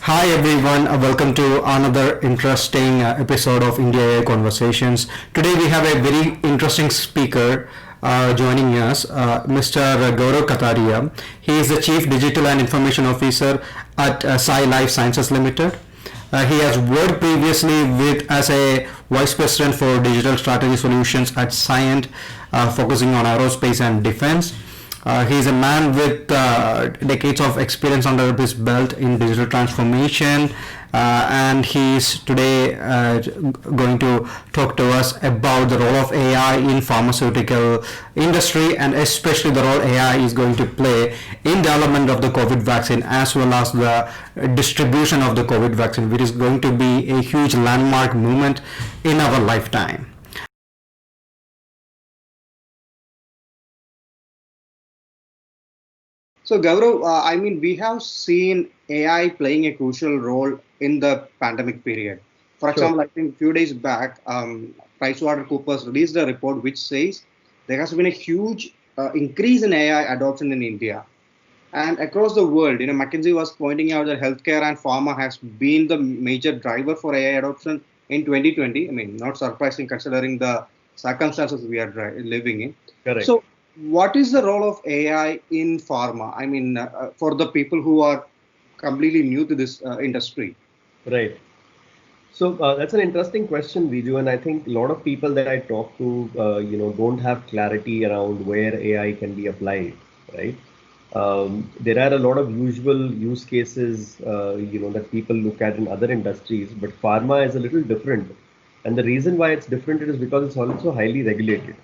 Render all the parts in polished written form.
Hi everyone, welcome to another interesting episode of India AI Conversations. Today we have a very interesting speaker joining us, Mr. Gaurav Kataria. He is the Chief Digital and Information Officer at Sai Life Sciences Limited. He has worked previously with as a Vice President for Digital Strategy Solutions at Cyient, focusing on aerospace and defense. He's a man with decades of experience under his belt in digital transformation, and he's today going to talk to us about the role of AI in pharmaceutical industry, and especially the role AI is going to play in development of the COVID vaccine as well as the distribution of the COVID vaccine, which is going to be a huge landmark movement in our lifetime. So, Gaurav, we have seen AI playing a crucial role in the pandemic period. For Sure. example, I think a few days back, PricewaterhouseCoopers released a report which says there has been a huge increase in AI adoption in India. And across the world, McKinsey was pointing out that healthcare and pharma has been the major driver for AI adoption in 2020. I mean, not surprising considering the circumstances we are living in. Correct. So, what is the role of AI in pharma? For the people who are completely new to this industry. Right. So that's an interesting question, Viju, and I think a lot of people that I talk to, don't have clarity around where AI can be applied, right? There are a lot of usual use cases, that people look at in other industries, but pharma is a little different. And the reason why it's different is because it's also highly regulated,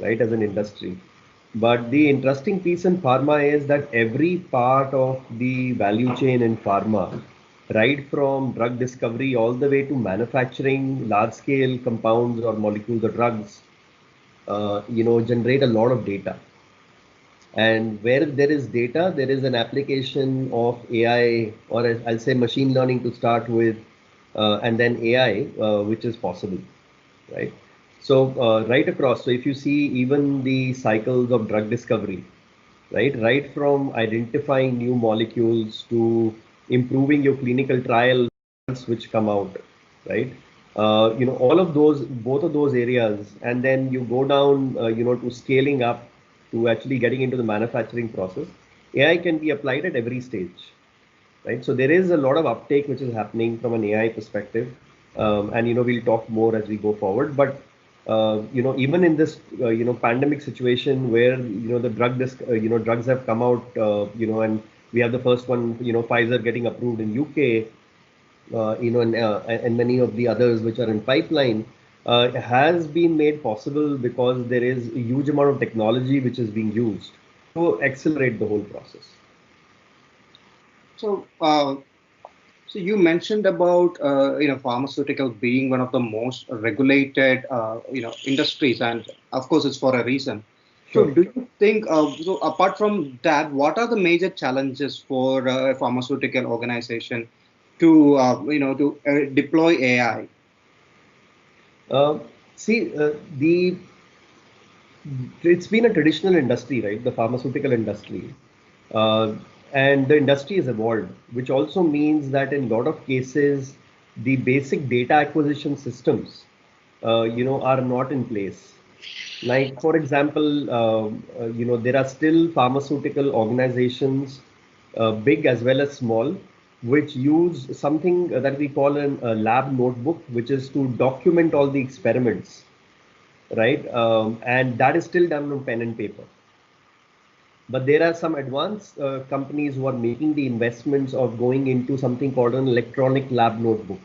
right, as an industry. But the interesting piece in pharma is that every part of the value chain in pharma, right from drug discovery all the way to manufacturing large scale compounds or molecules or drugs, generate a lot of data. And where there is data, there is an application of AI, or I'll say machine learning to start with, and then AI, which is possible, right? So right across, so if you see even the cycles of drug discovery, right from identifying new molecules to improving your clinical trials which come out, right? All of those, both of those areas, and then you go down, to scaling up, to actually getting into the manufacturing process. AI can be applied at every stage, right? So there is a lot of uptake which is happening from an AI perspective, and we'll talk more as we go forward. But even in this pandemic situation where the drugs have come out, and we have the first one, Pfizer getting approved in UK, and many of the others which are in pipeline, has been made possible because there is a huge amount of technology which is being used to accelerate the whole process. So, so you mentioned about pharmaceutical being one of the most regulated industries, and of course it's for a reason. So, Sure. do you think so? Apart from that, what are the major challenges for a pharmaceutical organization to deploy AI? Uh, See, it's been a traditional industry, right? The pharmaceutical industry. Uh, and the industry has evolved, which also means that in a lot of cases, the basic data acquisition systems, are not in place. Like, for example, there are still pharmaceutical organizations, big as well as small, which use something that we call a lab notebook, which is to document all the experiments, right? And that is still done on pen and paper. But there are some advanced companies who are making the investments of going into something called an electronic lab notebook.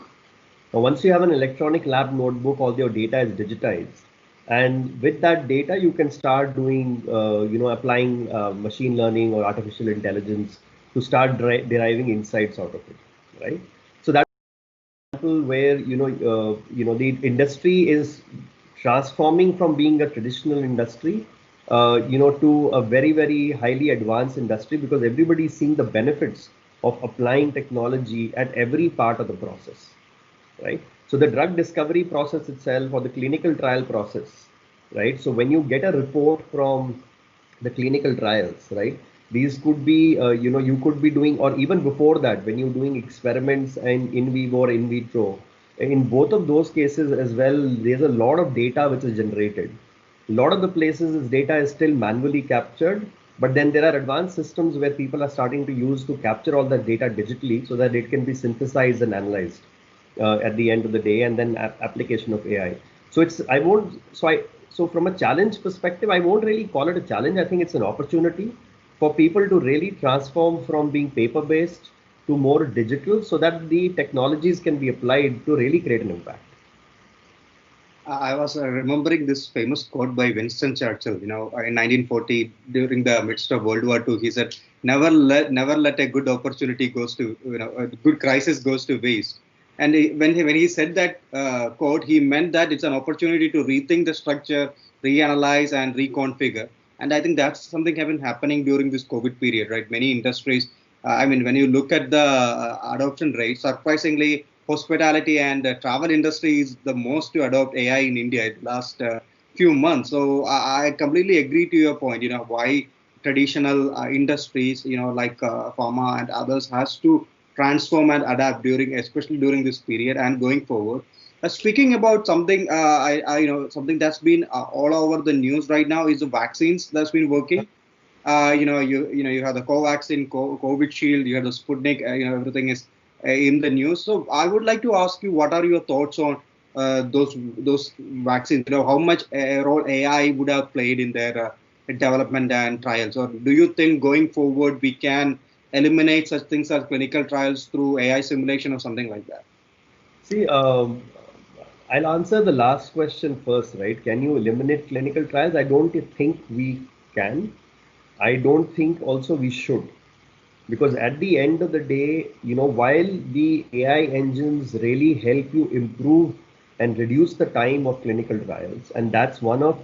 Now, once you have an electronic lab notebook, all your data is digitized. And with that data, you can start doing, applying machine learning or artificial intelligence to start deriving insights out of it, right? So that's an example where, the industry is transforming from being a traditional industry, to a very, very highly advanced industry because everybody is seeing the benefits of applying technology at every part of the process, right? So the drug discovery process itself or the clinical trial process, right? So when you get a report from the clinical trials, right? These could be, you could be doing, or even before that, when you're doing experiments and in vivo or in vitro, in both of those cases as well, there's a lot of data which is generated. A lot of the places this data is still manually captured, but then there are advanced systems where people are starting to use to capture all that data digitally so that it can be synthesized and analyzed at the end of the day, and then application of AI. So it's I won't so I so from a challenge perspective, I won't really call it a challenge. I think it's an opportunity for people to really transform from being paper based to more digital, so that the technologies can be applied to really create an impact. I was remembering this famous quote by Winston Churchill. In 1940, during the midst of World War II, he said, never let a good opportunity goes to, a good crisis goes to waste." And when he said that quote, he meant that it's an opportunity to rethink the structure, reanalyze, and reconfigure. And I think that's something have been happening during this COVID period, right? Many industries. When you look at the adoption rate, surprisingly, hospitality and travel industry is the most to adopt AI in India in the last few months. So I completely agree to your point. Why traditional industries, like pharma and others, has to transform and adapt especially during this period and going forward. Speaking about something, something that's been all over the news right now is the vaccines that's been working. You have the Covaxin, COVID Shield, you have the Sputnik. Everything is in the news. So I would like to ask you, what are your thoughts on those vaccines? How much role AI would have played in their development and trials, or do you think going forward we can eliminate such things as clinical trials through AI simulation or something like that? See, I'll answer the last question first, right? Can you eliminate clinical trials? I don't think we can. I don't think also we should. Because at the end of the day, while the AI engines really help you improve and reduce the time of clinical trials, and that's one of,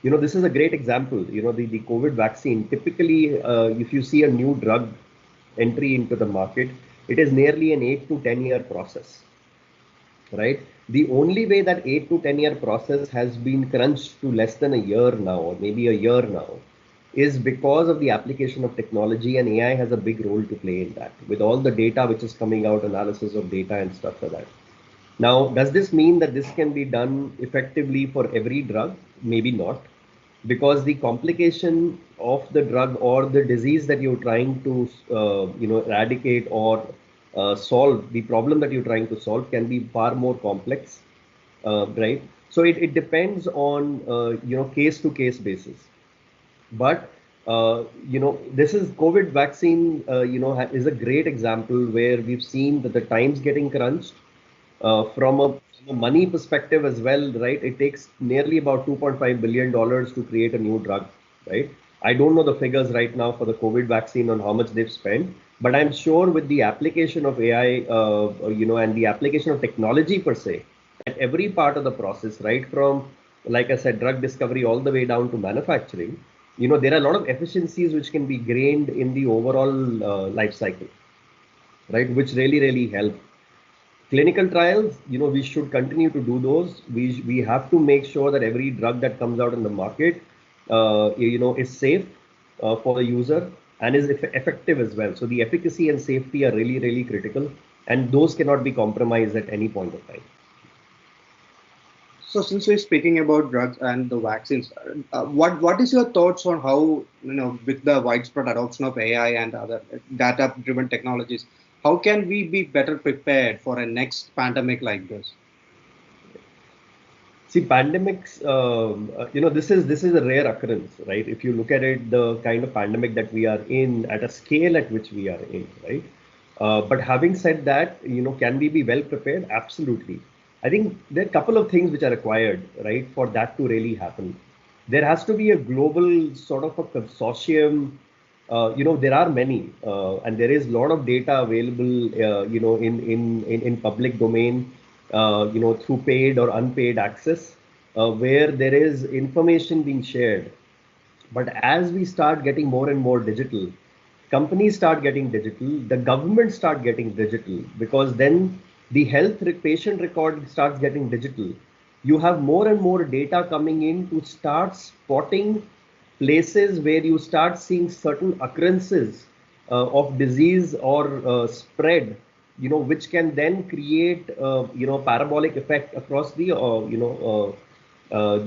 this is a great example, the COVID vaccine, typically, if you see a new drug entry into the market, it is nearly an 8 to 10 year process, right? The only way that 8 to 10 year process has been crunched to less than a year now, or maybe a year now, is because of the application of technology, and AI has a big role to play in that, with all the data which is coming out, analysis of data and stuff like that. Now, does this mean that this can be done effectively for every drug? Maybe not, because the complication of the drug or the disease that you're trying to eradicate or solve, the problem that you're trying to solve can be far more complex, right? So it depends on case to case basis. But this is COVID vaccine, is a great example where we've seen that the time's getting crunched from a money perspective as well, right? It takes nearly about $2.5 billion to create a new drug, right? I don't know the figures right now for the COVID vaccine on how much they've spent, but I'm sure with the application of AI, and the application of technology per se, at every part of the process, right from, like I said, drug discovery all the way down to manufacturing, there are a lot of efficiencies which can be gained in the overall life cycle, right? Which really, really help. Clinical trials, we should continue to do those. We have to make sure that every drug that comes out in the market, is safe for the user and is effective as well. So the efficacy and safety are really, really critical, and those cannot be compromised at any point of time. So since we're speaking about drugs and the vaccines, what is your thoughts on how, with the widespread adoption of AI and other data-driven technologies, how can we be better prepared for a next pandemic like this? See, pandemics, this is a rare occurrence, right? If you look at it, the kind of pandemic that we are in, at a scale at which we are in, right? But having said that, can we be well prepared? Absolutely. I think there are a couple of things which are required, right, for that to really happen. There has to be a global sort of a consortium. There are many, and there is a lot of data available, in public domain, through paid or unpaid access, where there is information being shared. But as we start getting more and more digital, companies start getting digital, the government start getting digital, because then the patient record starts getting digital. You have more and more data coming in to start spotting places where you start seeing certain occurrences of disease or spread, which can then create, parabolic effect across the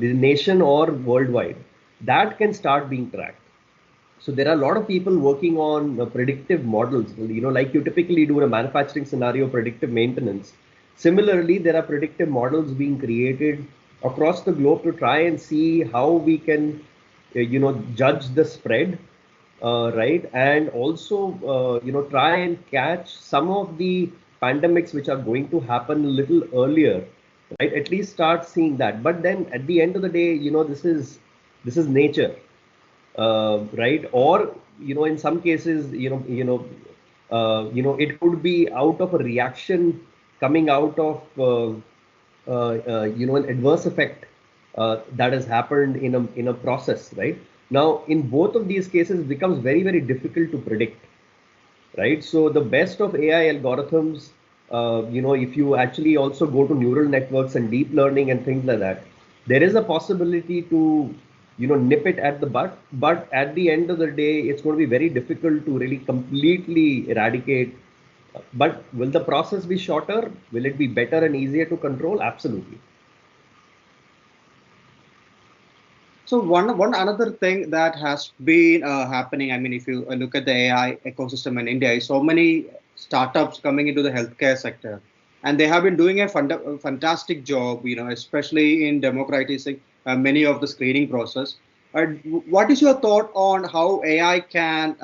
nation or worldwide. That can start being tracked. So there are a lot of people working on predictive models, like you typically do in a manufacturing scenario, predictive maintenance. Similarly, there are predictive models being created across the globe to try and see how we can, judge the spread, right? And also, try and catch some of the pandemics which are going to happen a little earlier, right? At least start seeing that. But then at the end of the day, this is nature, right? Or in some cases, it could be out of a reaction coming out of an adverse effect that has happened in a process, right? Now, in both of these cases, it becomes very, very difficult to predict, right? So the best of AI algorithms, if you actually also go to neural networks and deep learning and things like that, there is a possibility to, nip it at the butt. But at the end of the day, it's going to be very difficult to really completely eradicate. But will the process be shorter? Will it be better and easier to control? Absolutely. So one another thing that has been happening, I mean, if you look at the AI ecosystem in India, is so many startups coming into the healthcare sector, and they have been doing a fantastic job, especially in democratizing many of the screening process. What is your thought on how AI can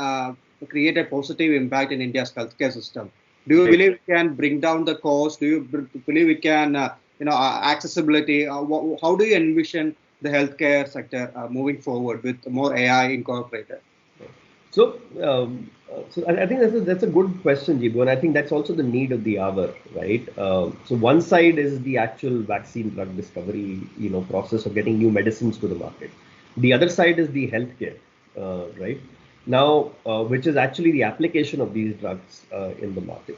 create a positive impact in India's healthcare system? Do you believe it can bring down the cost? Do you believe it can, accessibility? How do you envision the healthcare sector moving forward with more AI incorporated? So I think that's a good question, Jibu, and I think that's also the need of the hour, right? So one side is the actual vaccine drug discovery, process of getting new medicines to the market. The other side is the healthcare, right? Now, which is actually the application of these drugs in the market.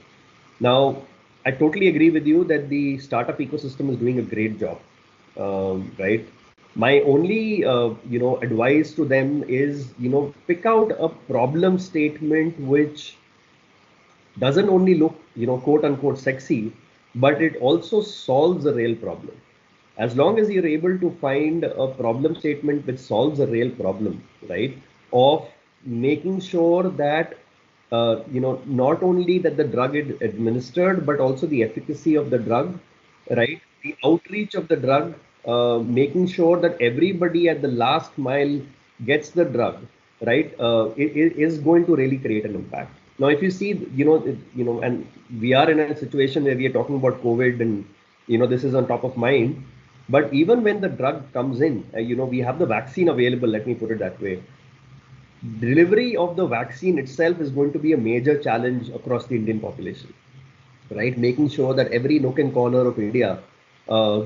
Now, I totally agree with you that the startup ecosystem is doing a great job, right? My only, advice to them is, pick out a problem statement which doesn't only look, quote unquote sexy, but it also solves a real problem. As long as you're able to find a problem statement which solves a real problem, right? Of making sure that, not only that the drug is administered, but also the efficacy of the drug, right? The outreach of the drug, making sure that everybody at the last mile gets the drug, right? It is going to really create an impact. Now, if you see, and we are in a situation where we are talking about COVID, and this is on top of mind. But even when the drug comes in, we have the vaccine available. Let me put it that way. Delivery of the vaccine itself is going to be a major challenge across the Indian population, right? Making sure that every nook and corner of India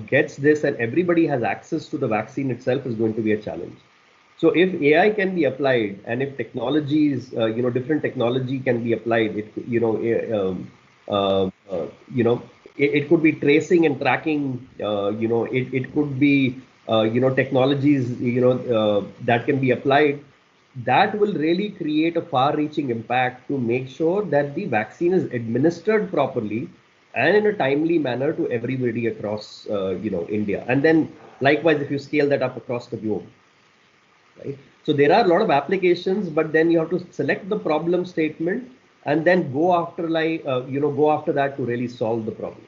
gets this and everybody has access to the vaccine itself is going to be a challenge. So if AI can be applied, and if technologies, different technology can be applied, it could be tracing and tracking, it could be, technologies, that can be applied. That will really create a far-reaching impact to make sure that the vaccine is administered properly and in a timely manner to everybody across, India. And then likewise, if you scale that up across the globe, right? So there are a lot of applications, but then you have to select the problem statement and then go after go after that to really solve the problem.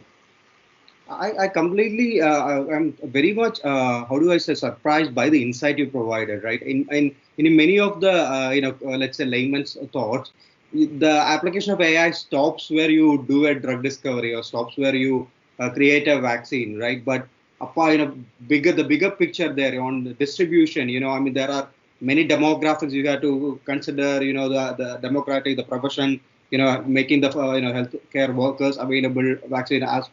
I completely, I'm very much, how do I say, surprised by the insight you provided, right? In many of the, let's say layman's thoughts, the application of AI stops where you do a drug discovery or stops where you create a vaccine, right? But the bigger picture there on the distribution, I mean, there are many demographics you have to consider, the democratic, the profession, making the healthcare workers available vaccine as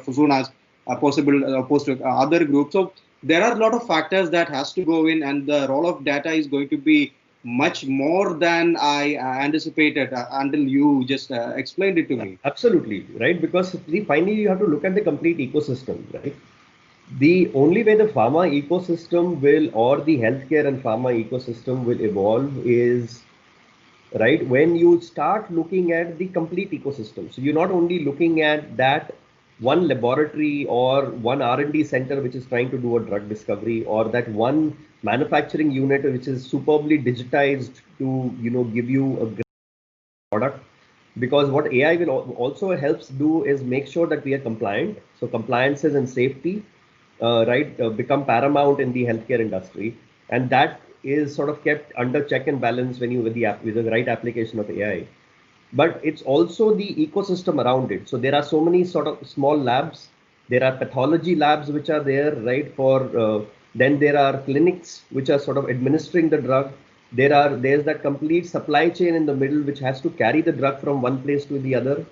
soon as possible, opposed to other groups. So there are a lot of factors that has to go in, and the role of data is going to be much more than I anticipated until you just explained it to me. Absolutely, right? Because finally you have to look at the complete ecosystem, right? The only way the pharma ecosystem will, or the healthcare and pharma ecosystem will evolve is, right, when you start looking at the complete ecosystem. So you're not only looking at that one laboratory or one R&D center which is trying to do a drug discovery, or that one manufacturing unit which is superbly digitized to, give you a great product. Because what AI will also helps do is make sure that we are compliant. So compliances and safety, right, become paramount in the healthcare industry, and that is sort of kept under check and balance when you with the right application of AI. But it's also the ecosystem around it. So there are so many sort of small labs. There are pathology labs which are there, right? Then there are clinics which are sort of administering the drug. There's that complete supply chain in the middle which has to carry the drug from one place to the other,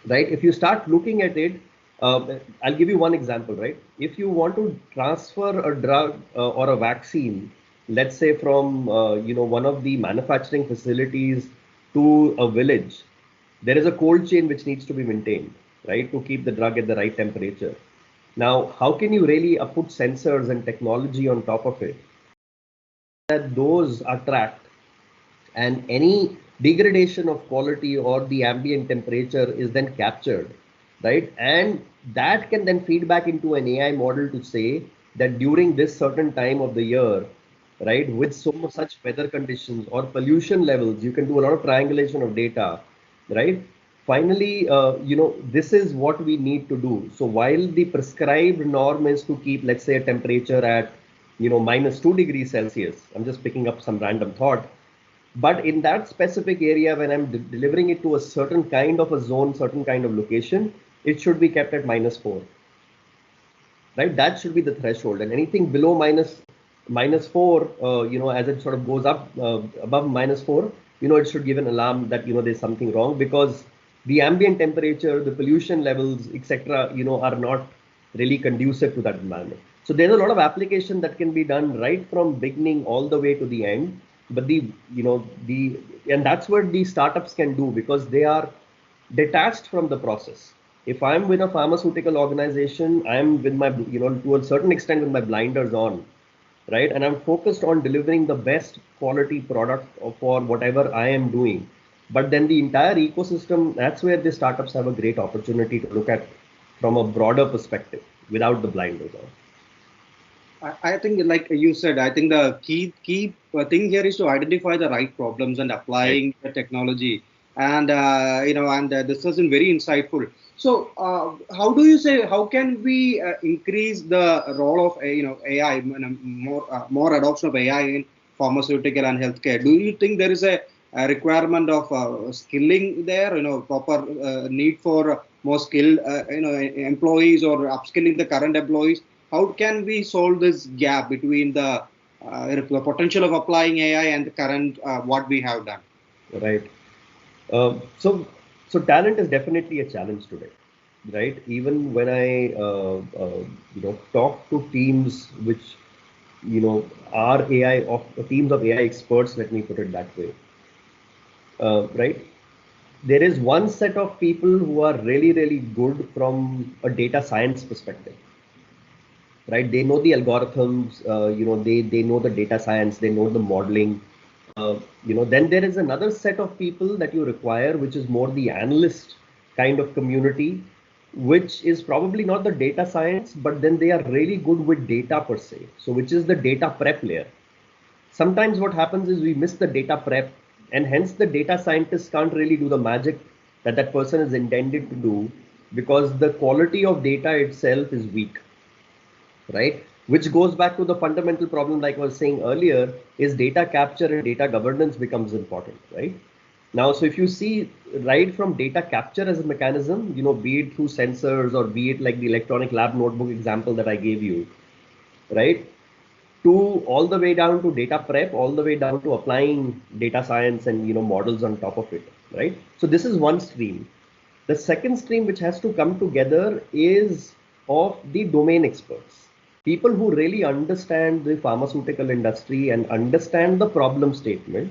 right? If you start looking at it, I'll give you one example, right? If you want to transfer a drug or a vaccine, let's say from one of the manufacturing facilities to a village, there is a cold chain which needs to be maintained, right, to keep the drug at the right temperature. Now, how can you really put sensors and technology on top of it that those are tracked, and any degradation of quality or the ambient temperature is then captured, right? And that can then feed back into an AI model to say that during this certain time of the year, right, with such weather conditions or pollution levels, you can do a lot of triangulation of data, right? Finally, this is what we need to do. So while the prescribed norm is to keep, let's say, a temperature at, -2 degrees Celsius, I'm just picking up some random thought, but in that specific area, when I'm delivering it to a certain kind of a zone, certain kind of location, it should be kept at -4, right? That should be the threshold. And anything below minus 4, as it sort of goes up above -4, it should give an alarm that, there's something wrong, because the ambient temperature, the pollution levels, etc., are not really conducive to that environment. So there's a lot of application that can be done right from beginning all the way to the end. But and that's what these startups can do, because they are detached from the process. If I'm with a pharmaceutical organization, I'm with my, to a certain extent with my blinders on, right? And I'm focused on delivering the best quality product for whatever I am doing. But then the entire ecosystem, that's where the startups have a great opportunity to look at from a broader perspective without the blinders on. I think, like you said, I think the key thing here is to identify the right problems and applying the technology. And this has been very insightful. So, how do you say, how can we increase the role of AI, more adoption of AI in pharmaceutical and healthcare? Do you think there is a requirement of skilling there? Proper need for more skilled employees, or upskilling the current employees? How can we solve this gap between the potential of applying AI and the current what we have done? Right. So talent is definitely a challenge today, right? Even when I talk to teams which are teams of AI experts, let me put it that way, right? There is one set of people who are really, really good from a data science perspective, right? They know the algorithms, they know the data science, they know the modeling. Then there is another set of people that you require, which is more the analyst kind of community, which is probably not the data science, but then they are really good with data per se. So which is the data prep layer. Sometimes what happens is we miss the data prep, and hence the data scientists can't really do the magic that that person is intended to do, because the quality of data itself is weak, right? Which goes back to the fundamental problem, like I was saying earlier, is data capture and data governance becomes important, right? Now, so if you see right from data capture as a mechanism, be it through sensors or be it like the electronic lab notebook example that I gave you, right? To all the way down to data prep, all the way down to applying data science and models on top of it, right? So this is one stream. The second stream which has to come together is of the domain experts, people who really understand the pharmaceutical industry and understand the problem statement,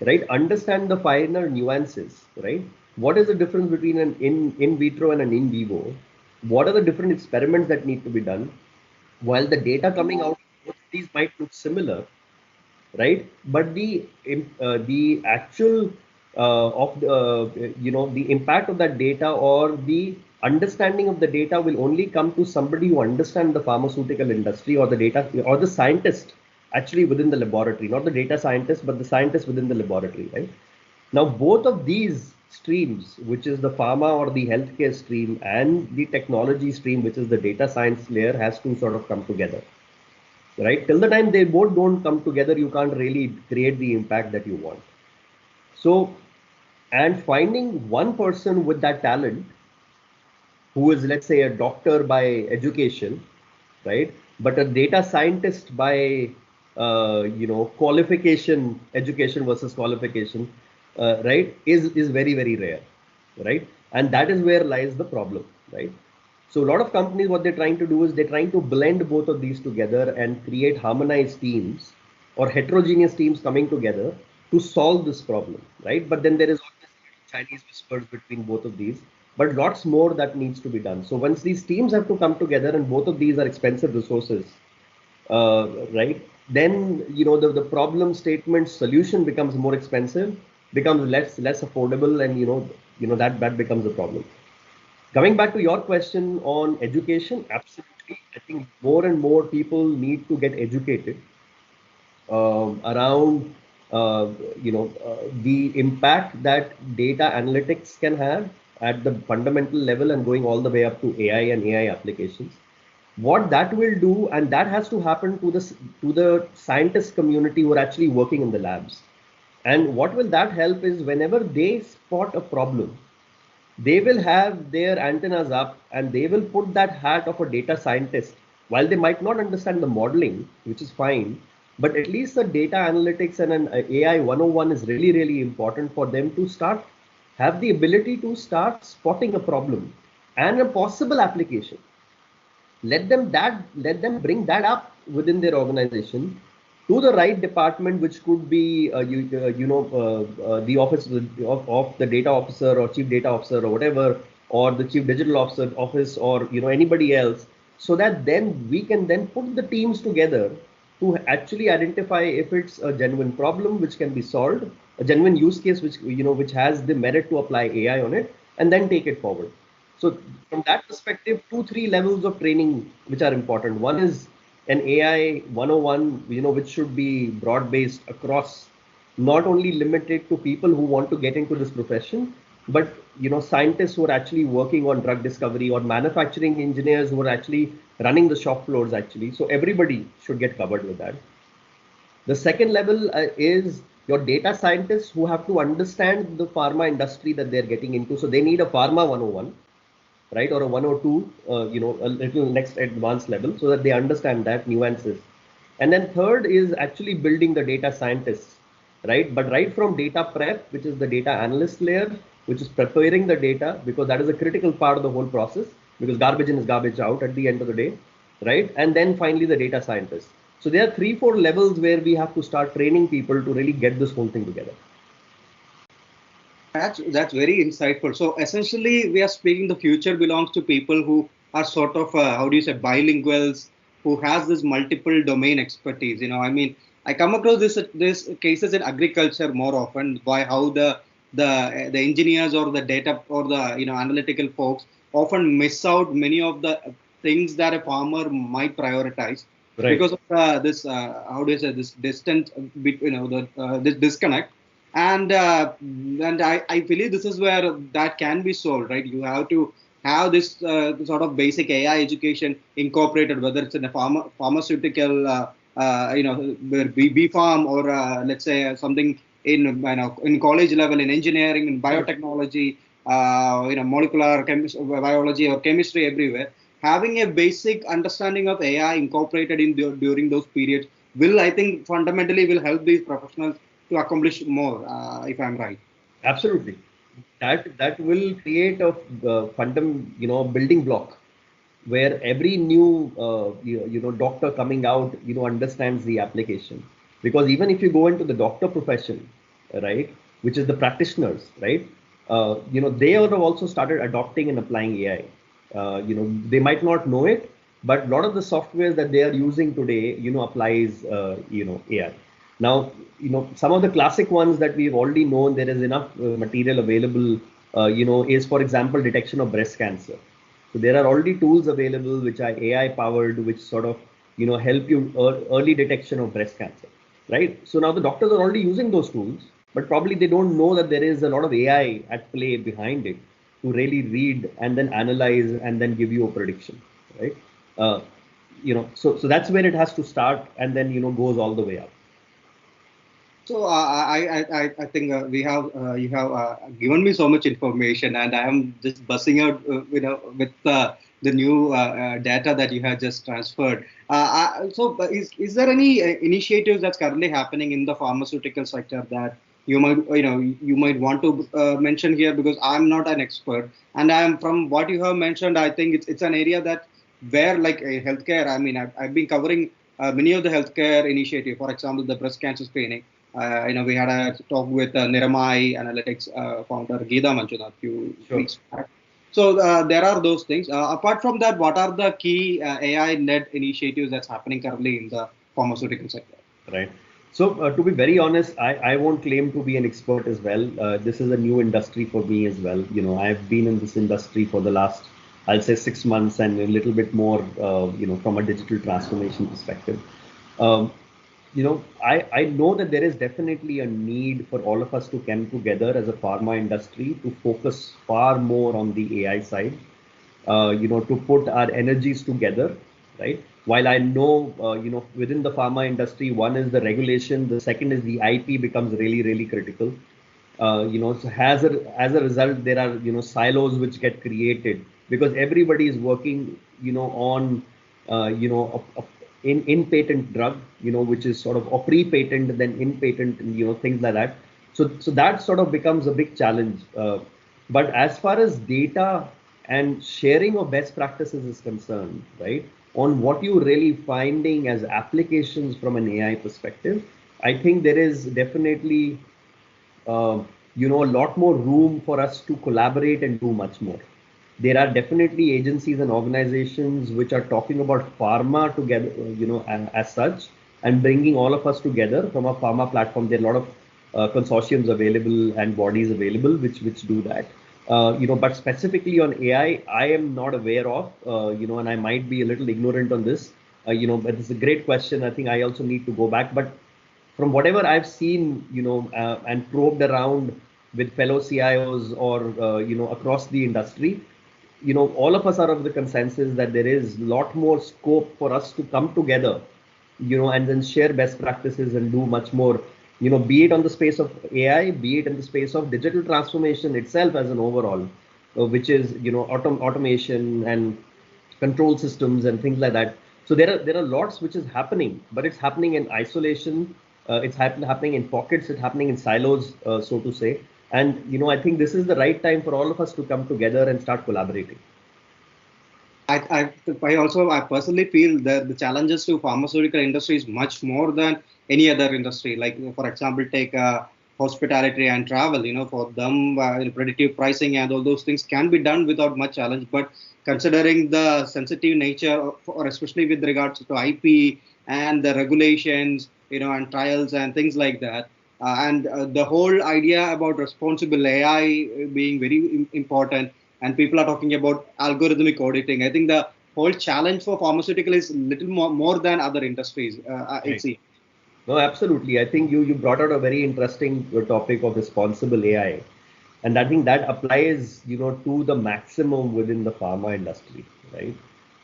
right? Understand the finer nuances, right? What is the difference between an in vitro and an in vivo? What are the different experiments that need to be done? While the data coming out of both these might look similar, right? But the actual of the the impact of that data or the understanding of the data will only come to somebody who understands the pharmaceutical industry or the data or the scientist actually within the laboratory, not the data scientist, but the scientist within the laboratory, right? Now, both of these streams, which is the pharma or the healthcare stream and the technology stream, which is the data science layer, has to sort of come together, right? Till the time they both don't come together, you can't really create the impact that you want. So, and finding one person with that talent, who is, let's say, a doctor by education, right? But a data scientist by, qualification, education versus qualification, right, is very, very rare, right? And that is where lies the problem, right? So a lot of companies, what they're trying to do is they're trying to blend both of these together and create harmonized teams or heterogeneous teams coming together to solve this problem, right? But then there is always Chinese whispers between both of these, but lots more that needs to be done. So once these teams have to come together, and both of these are expensive resources, right? Then the problem statement solution becomes more expensive, becomes less affordable, and that becomes a problem. Coming back to your question on education, absolutely. I think more and more people need to get educated around the impact that data analytics can have at the fundamental level and going all the way up to AI and AI applications. What that will do, and that has to happen to the scientist community who are actually working in the labs. And what will that help is whenever they spot a problem, they will have their antennas up and they will put that hat of a data scientist. While they might not understand the modeling, which is fine, but at least the data analytics and an AI 101 is really, really important for them to have the ability to start spotting a problem and a possible application. Let them bring that up within their organization to the right department, which could be the office of the data officer or chief data officer or whatever, or the chief digital officer office, or anybody else, so that then we can then put the teams together to actually identify if it's a genuine problem which can be solved, a genuine use case which has the merit to apply AI on it, and then take it forward. So from that perspective, 2-3 levels of training which are important. One is an AI 101, which should be broad-based across, not only limited to people who want to get into this profession, but scientists who are actually working on drug discovery, or manufacturing engineers who are actually running the shop floors actually. So everybody should get covered with that. The second level is your data scientists who have to understand the pharma industry that they're getting into. So they need a pharma 101, right, or a 102, a little next advanced level, so that they understand that nuances. And then third is actually building the data scientists, right? But right from data prep, which is the data analyst layer, which is preparing the data, because that is a critical part of the whole process, because garbage in is garbage out at the end of the day, right? And then finally the data scientists. So there are 3-4 levels where we have to start training people to really get this whole thing together. That's very insightful. So essentially, we are speaking the future belongs to people who are sort of how do you say, bilinguals, who has this multiple domain expertise. I mean, I come across this cases in agriculture more often, by how the engineers or the data or the analytical folks often miss out many of the things that a farmer might prioritize, Right. because of this how do you say, this distant this disconnect. And I believe this is where that can be solved, right? You have to have this sort of basic AI education incorporated, whether it's in a pharmaceutical, B farm, or let's say something in college level, in engineering, in biotechnology, molecular biology or chemistry, everywhere. Having a basic understanding of AI incorporated during those periods will, I think, fundamentally will help these professionals to accomplish more, if I'm right. Absolutely. That will create a building block where every new doctor coming out understands the application. Because even if you go into the doctor profession, right, which is the practitioners, right, they have also started adopting and applying AI. They might not know it, but a lot of the software that they are using today, applies, AI. Now, some of the classic ones that we've already known, there is enough material available, is, for example, detection of breast cancer. So there are already tools available which are AI powered, which sort of, help you early detection of breast cancer, right? So now the doctors are already using those tools, but probably they don't know that there is a lot of AI at play behind it to really read and then analyze and then give you a prediction, right? So that's where it has to start, and then goes all the way up. So I think we have you have given me so much information, and I am just buzzing out, with the new data that you have just transferred. Is there any initiatives that's currently happening in the pharmaceutical sector that you might want to mention here? Because I'm not an expert, and I'm from what you have mentioned. I think it's an area that where like healthcare. I mean, I've been covering many of the healthcare initiative. For example, the breast cancer screening. We had a talk with Niramai Analytics founder Geeta Manjunath a few weeks back. So there are those things. Apart from that, what are the key AI-led initiatives that's happening currently in the pharmaceutical sector? Right. So to be very honest, I won't claim to be an expert as well. This is a new industry for me as well. I've been in this industry for the last, I'll say, 6 months, and a little bit more, from a digital transformation perspective. I know that there is definitely a need for all of us to come together as a pharma industry to focus far more on the AI side, to put our energies together, right? While I know, within the pharma industry, one is the regulation, the second is the IP becomes really, really critical. So as a result, there are, silos which get created because everybody is working, on, in patent drug, which is sort of a pre-patent, then in patent, things like that. So that sort of becomes a big challenge. But as far as data and sharing of best practices is concerned, right, on what you're really finding as applications from an AI perspective, I think there is definitely, a lot more room for us to collaborate and do much more. There are definitely agencies and organizations which are talking about pharma together, as such, and bringing all of us together from a pharma platform. There are a lot of consortiums available and bodies available which do that. But specifically on AI, I am not aware of, and I might be a little ignorant on this, but it's a great question. I think I also need to go back. But from whatever I've seen, and probed around with fellow CIOs or, across the industry, all of us are of the consensus that there is a lot more scope for us to come together, and then share best practices and do much more, be it on the space of AI, be it in the space of digital transformation itself as an overall, which is, automation and control systems and things like that. So there are lots which is happening, but it's happening in isolation. It's happening in pockets. It's happening in silos, so to say. And, I think this is the right time for all of us to come together and start collaborating. I personally feel that the challenges to pharmaceutical industry is much more than any other industry. Like, for example, take hospitality and travel. For them, predictive pricing and all those things can be done without much challenge. But considering the sensitive nature, or especially with regards to IP and the regulations, and trials and things like that, and the whole idea about responsible AI being very important, and people are talking about algorithmic auditing. I think the whole challenge for pharmaceutical is a little more than other industries. I see. No, absolutely. I think you brought out a very interesting topic of responsible AI, and I think that applies, to the maximum within the pharma industry, right?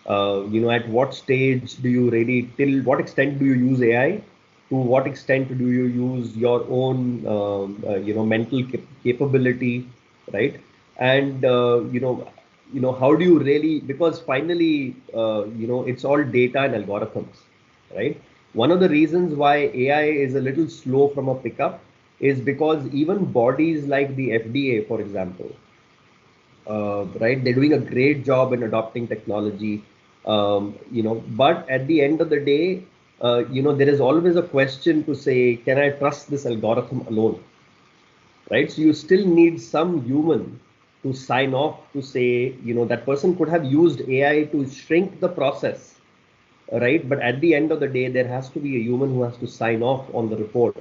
At what stage do you really, till what extent do you use AI? To what extent do you use your own, mental capability, right? And how do you really? Because finally, it's all data and algorithms, right? One of the reasons why AI is a little slow from a pickup is because even bodies like the FDA, for example, right, they're doing a great job in adopting technology, but at the end of the day, there is always a question to say, can I trust this algorithm alone? Right? So you still need some human to sign off to say, that person could have used AI to shrink the process, right? But at the end of the day, there has to be a human who has to sign off on the report,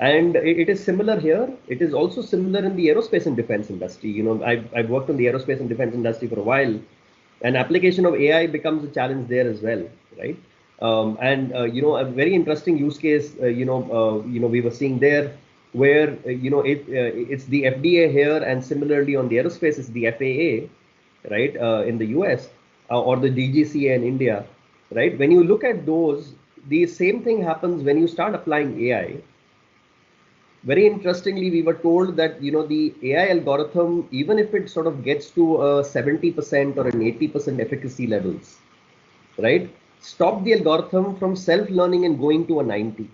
And it is similar here. It is also similar in the aerospace and defense industry. I've worked in the aerospace and defense industry for a while. An application of AI becomes a challenge there as well, right? A very interesting use case, we were seeing there where, it's the FDA here, and similarly on the aerospace, it's the FAA, right, in the US, or the DGCA in India, right? When you look at those, the same thing happens when you start applying AI. Very interestingly, we were told that, the AI algorithm, even if it sort of gets to a 70% or an 80% efficacy levels, right, stop the algorithm from self-learning and going to a 90.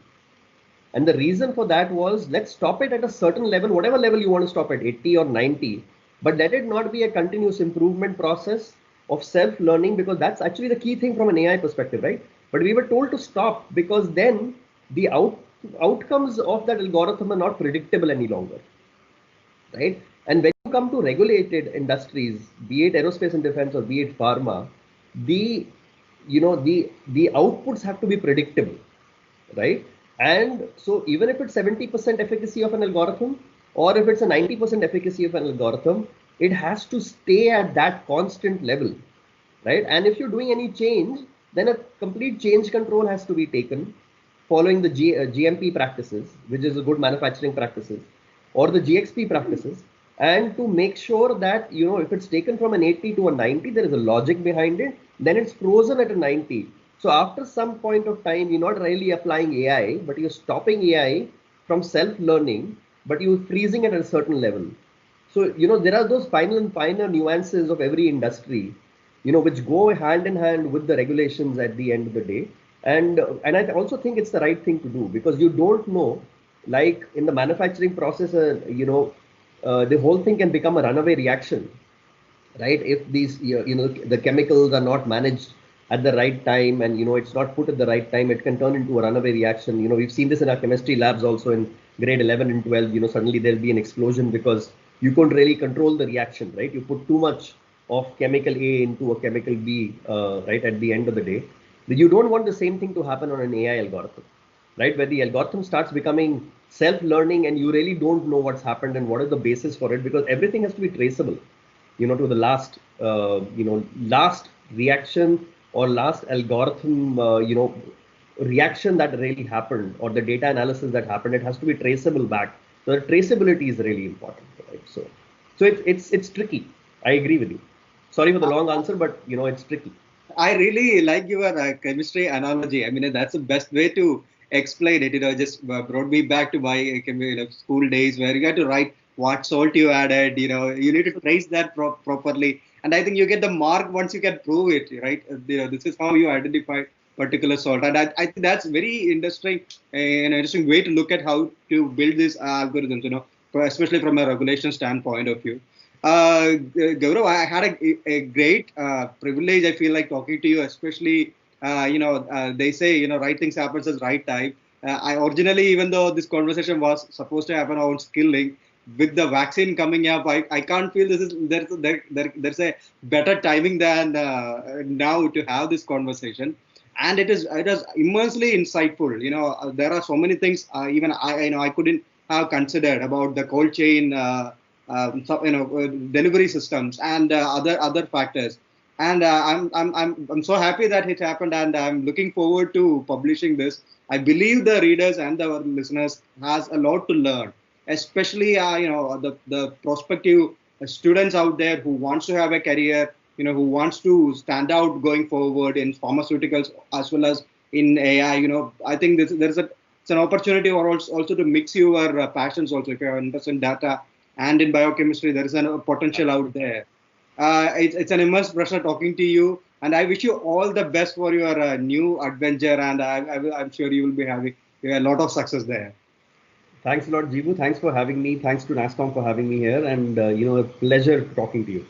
And the reason for that was, let's stop it at a certain level, whatever level you want to stop at, 80 or 90, but let it not be a continuous improvement process of self-learning, because that's actually the key thing from an AI perspective, right? But we were told to stop because then the outcomes of that algorithm are not predictable any longer, right? And when you come to regulated industries, be it aerospace and defense or be it pharma, the outputs have to be predictable, right? And so even if it's 70% efficacy of an algorithm, or if it's a 90% efficacy of an algorithm, it has to stay at that constant level, right? And if you're doing any change, then a complete change control has to be taken, following the GMP practices, which is a good manufacturing practices, or the GXP practices, and to make sure that, if it's taken from an 80 to a 90, there is a logic behind it, then it's frozen at a 90. So after some point of time, you're not really applying AI, but you're stopping AI from self-learning, but you're freezing it at a certain level. So, there are those finer nuances of every industry, which go hand in hand with the regulations at the end of the day. And I also think it's the right thing to do, because you don't know, like in the manufacturing process, the whole thing can become a runaway reaction, right? If these, the chemicals are not managed at the right time, and, it's not put at the right time, it can turn into a runaway reaction. We've seen this in our chemistry labs also in grade 11 and 12, suddenly there'll be an explosion because you couldn't really control the reaction, right? You put too much of chemical A into a chemical B, right, at the end of the day. You don't want the same thing to happen on an AI algorithm, right? Where the algorithm starts becoming self-learning and you really don't know what's happened and what is the basis for it, because everything has to be traceable, to the last, last reaction or last algorithm, reaction that really happened, or the data analysis that happened. It has to be traceable back. So the traceability is really important, right? So it's tricky. I agree with you. Sorry for the long answer, but it's tricky. I really like your chemistry analogy. I mean, that's the best way to explain it. Just brought me back to my school days, where you had to write what salt you added. You need to trace that properly. And I think you get the mark once you can prove it, right? This is how you identify particular salt. And I think that's very interesting, an interesting way to look at how to build these algorithms, especially from a regulation standpoint of view. Gaurav, I had a great privilege. I feel like talking to you, especially, they say, right things happens at right time. I originally, even though this conversation was supposed to happen on skilling, with the vaccine coming up, I can't feel there's a better timing than now to have this conversation. And it is immensely insightful. There are so many things even I couldn't have considered about the cold chain. Delivery systems and other factors, and I'm so happy that it happened, and I'm looking forward to publishing this. I believe the readers and our listeners has a lot to learn, especially the prospective students out there who wants to have a career, who wants to stand out going forward in pharmaceuticals as well as in AI. I think it's an opportunity or also to mix your passions also. If you're interested in data and in biochemistry, there is a potential out there. It's an immense pleasure talking to you, and I wish you all the best for your new adventure, and I'm sure you will be having a lot of success there. Thanks a lot, Jeevu. Thanks for having me. Thanks to NASSCOM for having me here, and a pleasure talking to you.